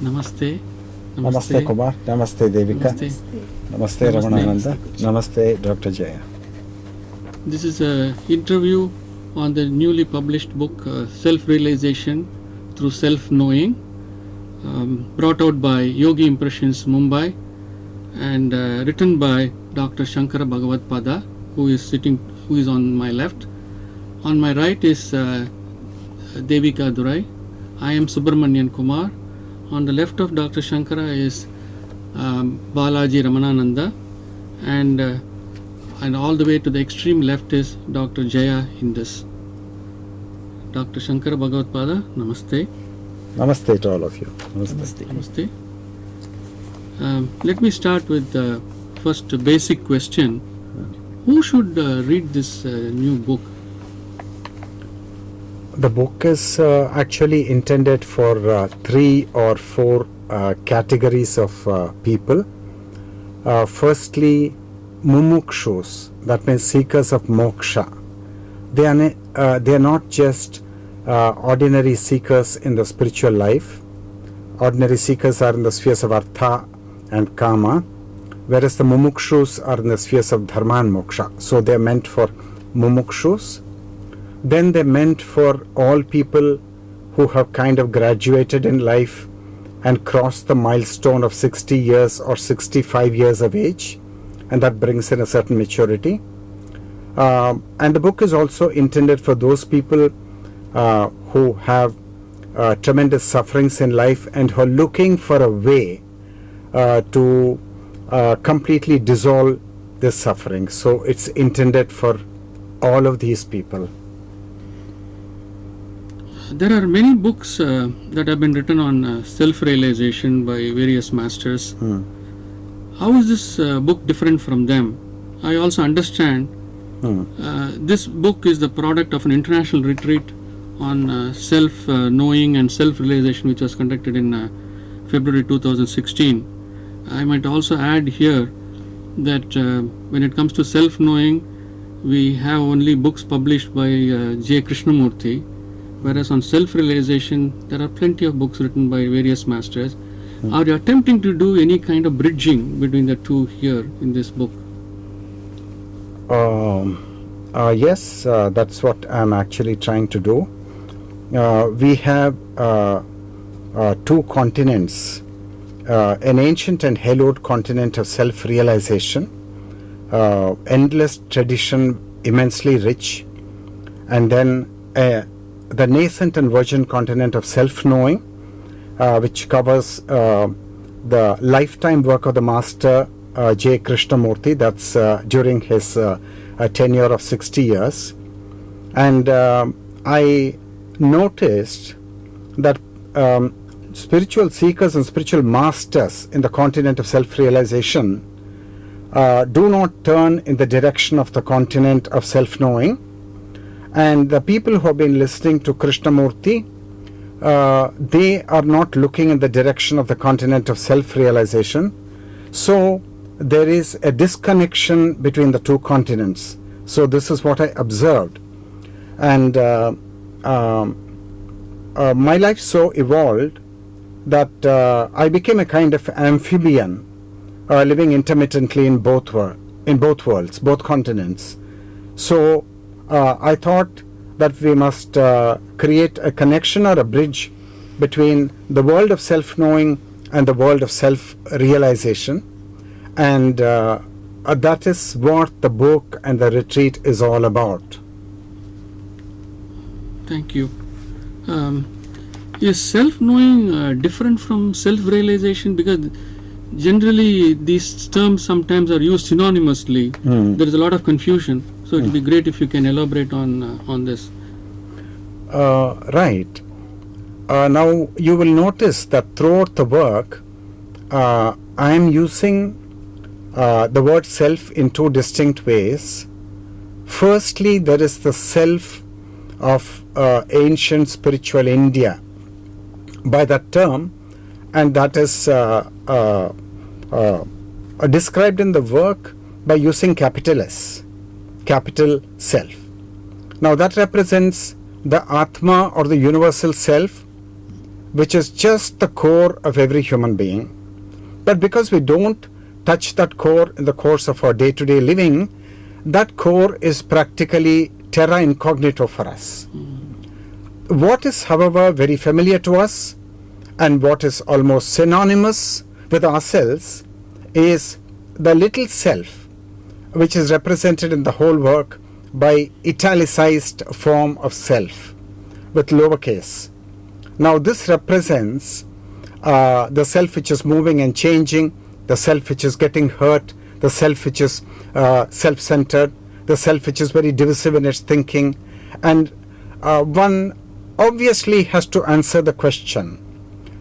Namaste. Namaste Kumar. Namaste Devika. Namaste. Namaste Ramanananda. Namaste Dr. Jaya. This is an interview on the newly published book Self-Realization Through Self-Knowing, brought out by Yogi Impressions Mumbai and written by Dr. Shankara Bhagavatpada, who is on my left. On my right is Devika Durai. I am Subramanian Kumar. On the left of Dr. Shankara is Balaji Ramanananda, and all the way to the extreme left is Dr. Jaya Indus. Dr. Shankara Bhagavatpada, Namaste. Namaste to all of you. Namaste. Namaste. Let me start with the first basic question. Who should read this new book? The book is actually intended for 3 or 4 categories of people. Firstly, mumukshus, that means seekers of moksha. They are not just ordinary seekers in the spiritual life. Ordinary seekers are in the spheres of artha and kama, whereas the mumukshus are in the spheres of dharma and moksha. So they are meant for mumukshus. Then they're meant for all people who have kind of graduated in life and crossed the milestone of 60 years or 65 years of age, and that brings in a certain maturity. And the book is also intended for those people who have tremendous sufferings in life and who are looking for a way to completely dissolve this suffering. So it's intended for all of these people. There are many books that have been written on self-realization by various masters. How is this book different from them? I also understand this book is the product of an international retreat on self-knowing and self-realization, which was conducted in February 2016. I might also add here that when it comes to self-knowing, we have only books published by J. Krishnamurti, whereas on self-realization, there are plenty of books written by various masters. Are you attempting to do any kind of bridging between the two here in this book? Yes, that's what I'm actually trying to do. We have 2 continents, an ancient and hallowed continent of self-realization, endless tradition, immensely rich, and then the nascent and virgin continent of self-knowing, which covers the lifetime work of the master J. Krishnamurti, that's during his tenure of 60 years. And I noticed that spiritual seekers and spiritual masters in the continent of self-realization do not turn in the direction of the continent of self-knowing. And the people who have been listening to Krishnamurti, they are not looking in the direction of the continent of self-realization. So there is a disconnection between the 2 continents. So this is what I observed. And my life so evolved that I became a kind of amphibian, living intermittently in both worlds, both continents. So I thought that we must create a connection or a bridge between the world of self-knowing and the world of self-realization. And that is what the book and the retreat is all about. Thank you. Is self-knowing different from self-realization? Because generally these terms sometimes are used synonymously. There is a lot of confusion. So it would be great if you can elaborate on this. Right. Now you will notice that throughout the work, I am using the word self in 2 distinct ways. Firstly, there is the self of ancient spiritual India by that term, and that is described in the work by using capital S, capital self. Now that represents the Atma or the universal self, which is just the core of every human being. But because we don't touch that core in the course of our day-to-day living, that core is practically terra incognito for us. What is, however, very familiar to us and what is almost synonymous with ourselves is the little self, which is represented in the whole work by italicized form of self with lowercase. Now this represents the self which is moving and changing, the self which is getting hurt, the self which is self-centered, the self which is very divisive in its thinking. And one obviously has to answer the question,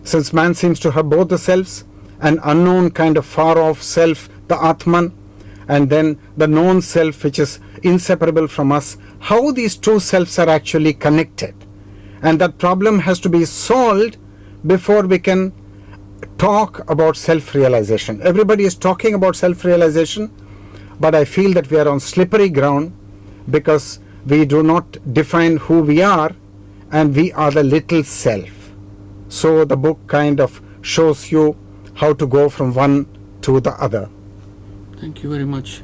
since man seems to have both the selves, an unknown kind of far-off self, the Atman, and then the known self which is inseparable from us, how these two selves are actually connected. And that problem has to be solved before we can talk about self-realization. Everybody is talking about self-realization, but I feel that we are on slippery ground because we do not define who we are, and we are the little self. So the book kind of shows you how to go from one to the other. Thank you very much.